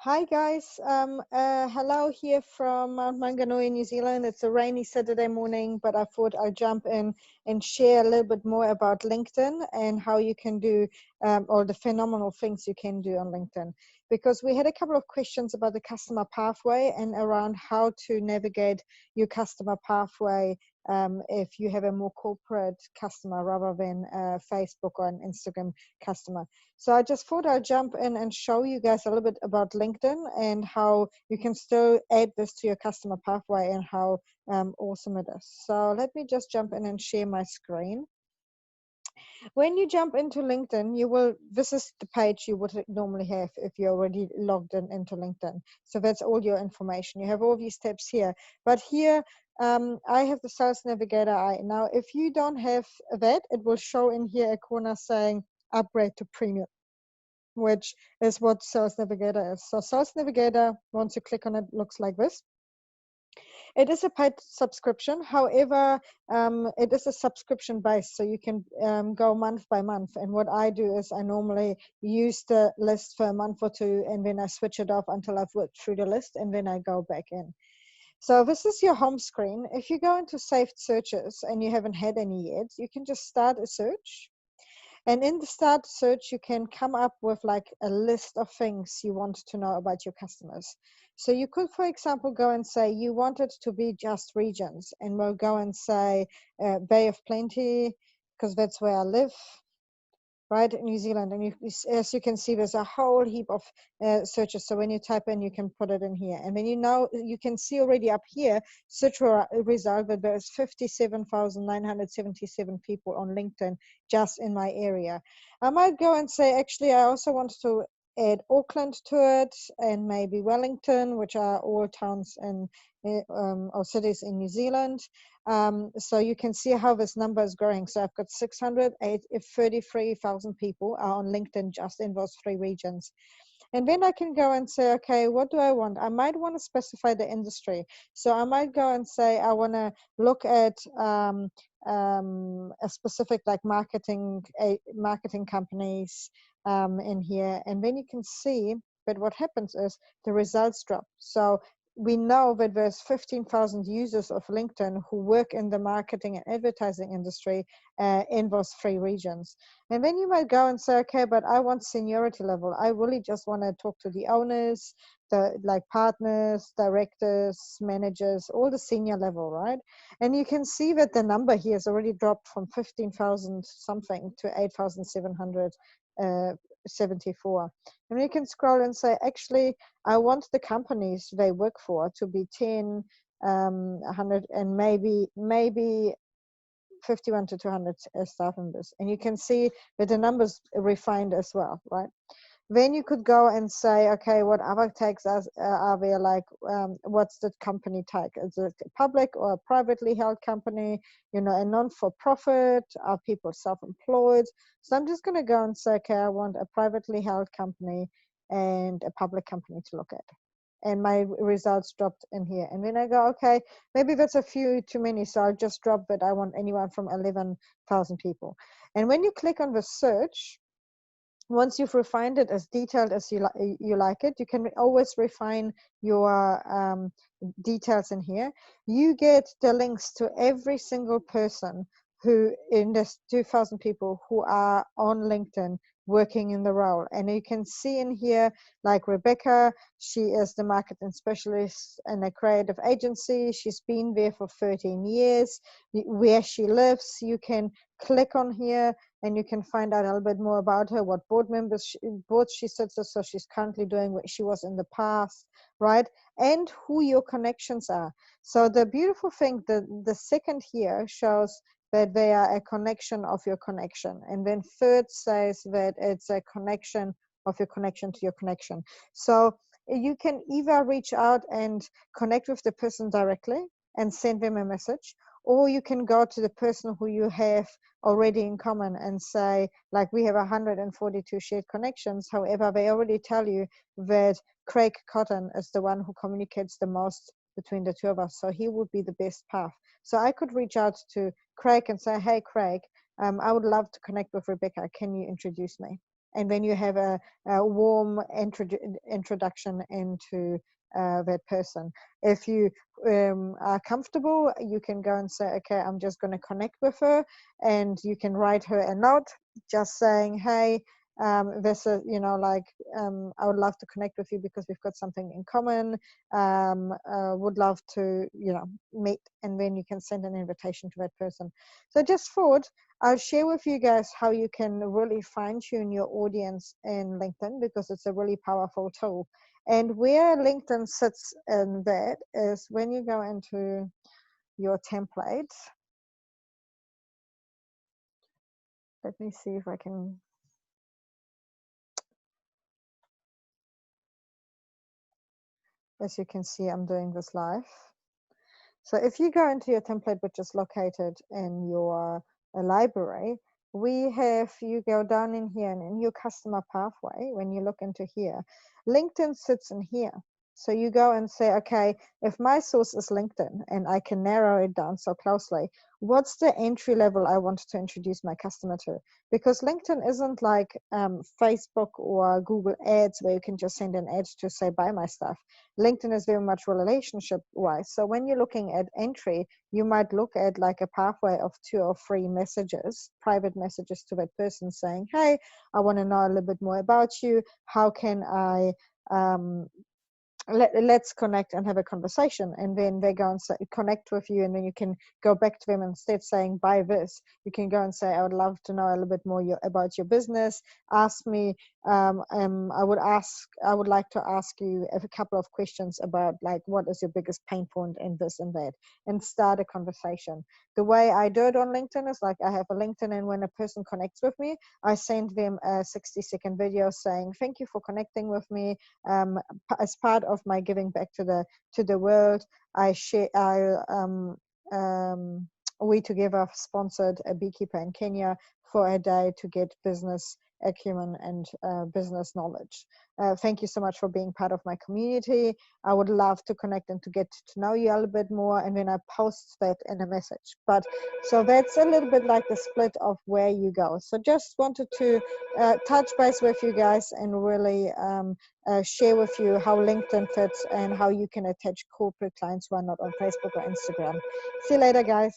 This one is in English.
Hi guys, hello here from Mount Maunganui, New Zealand. It's a rainy Saturday morning, but I thought I'd jump in and share a little bit more about LinkedIn and how you can do all the phenomenal things you can do on LinkedIn. Because we had a couple of questions about the customer pathway and around how to navigate your customer pathway if you have a more corporate customer rather than Facebook or an Instagram customer. So I just thought I'd jump in and show you guys a little bit about LinkedIn and how you can still add this to your customer pathway and how awesome it is. So let me just jump in and share my screen. When you jump into LinkedIn, this is the page you would normally have if you're already logged in into LinkedIn. So that's all your information. You have all these tabs here, but here I have the Sales Navigator eye. Now, if you don't have that, it will show in here a corner saying upgrade to premium, which is what Sales Navigator is. So Sales Navigator, once you click on it, looks like this. It is a paid subscription. However, it is a subscription base, so you can go month by month. And what I do is I normally use the list for a month or two, and then I switch it off until I've worked through the list, and then I go back in. So this is your home screen. If you go into saved searches and you haven't had any yet, you can just start a search. And in the start search, you can come up with like a list of things you want to know about your customers. So you could, for example, go and say you want it to be just regions, and we'll go and say Bay of Plenty, because that's where I live, right, in New Zealand. And as you can see, there's a whole heap of searches. So when you type in, you can put it in here. And then you can see already up here, search result, that there's 57,977 people on LinkedIn just in my area. I might go and say, actually, I also want to add Auckland to it, and maybe Wellington, which are all towns or cities in New Zealand. So you can see how this number is growing. So I've got 633,000 people are on LinkedIn just in those three regions. And then I can go and say, okay, what do I want? I might want to specify the industry. So I might go and say, I want to look at a specific like marketing companies in here. And then you can see, but what happens is the results drop. So we know that there's 15,000 users of LinkedIn who work in the marketing and advertising industry in those three regions. And then you might go and say, okay, but I want seniority level. I really just want to talk to the owners, the like partners, directors, managers, all the senior level, right? And you can see that the number here has already dropped from 15,000 something to 8,774. And you can scroll and say, actually, I want the companies they work for to be 10, 100, and maybe 51 to 200 staff members. And you can see that the numbers refined as well, right? Then you could go and say, okay, what other tags are there? Like, what's the company tag? Is it a public or a privately held company? A non-for-profit? Are people self-employed? So I'm just going to go and say, okay, I want a privately held company and a public company to look at. And my results dropped in here. And then I go, okay, maybe that's a few too many, so I'll just drop it. I want anyone from 11,000 people. And when you click on the search, once you've refined it as detailed as you like it, you can always refine your details in here. You get the links to every single person who in this 2,000 people who are on LinkedIn working in the role. And you can see in here, like Rebecca, she is the marketing specialist in a creative agency. She's been there for 13 years. Where she lives, you can click on here and you can find out a little bit more about her, what boards she sits with, so she's currently doing what she was in the past, right? And who your connections are. So the beautiful thing, the second here shows that they are a connection of your connection. And then third says that it's a connection of your connection to your connection. So you can either reach out and connect with the person directly and send them a message, or you can go to the person who you have already in common and say, like, we have 142 shared connections. However, they already tell you that Craig Cotton is the one who communicates the most between the two of us. So he would be the best path. So I could reach out to Craig and say, hey, Craig, I would love to connect with Rebecca. Can you introduce me? and then you have a warm introduction into that person. If you are comfortable, you can go and say, okay, I'm just going to connect with her, and you can write her a note just saying, hey, this is, like, I would love to connect with you because we've got something in common. Would love to, meet, and then you can send an invitation to that person. So just thought I'll share with you guys how you can really fine tune your audience in LinkedIn, because it's a really powerful tool. And where LinkedIn sits in that is when you go into your template. Let me see if I can. As you can see, I'm doing this live. So if you go into your template, which is located in your library, you go down in here, and in your customer pathway, when you look into here, LinkedIn sits in here. So you go and say, okay, if my source is LinkedIn and I can narrow it down so closely, what's the entry level I want to introduce my customer to? Because LinkedIn isn't like Facebook or Google Ads, where you can just send an ad to say, buy my stuff. LinkedIn is very much relationship wise. So when you're looking at entry, you might look at like a pathway of 2 or 3 messages, private messages to that person saying, hey, I want to know a little bit more about you. How can I let's connect and have a conversation, and then they go and connect with you, and then you can go back to them. Instead saying buy this, you can go and say, I would love to know a little bit more about your business. Ask me, I would like to ask you a couple of questions about, like, what is your biggest pain point in this and that, and start a conversation. The way I do it on LinkedIn is like, I have a LinkedIn, and when a person connects with me, I send them a 60-second video saying, thank you for connecting with me. As part of my giving back to the world, we together sponsored a beekeeper in Kenya for a day to get business acumen and business knowledge. Thank you so much for being part of my community. I would love to connect and to get to know you a little bit more, and then I post that in a message. But so that's a little bit like the split of where you go. So just wanted to touch base with you guys and really share with you how LinkedIn fits and how you can attach corporate clients who are not on Facebook or Instagram. See you later, guys.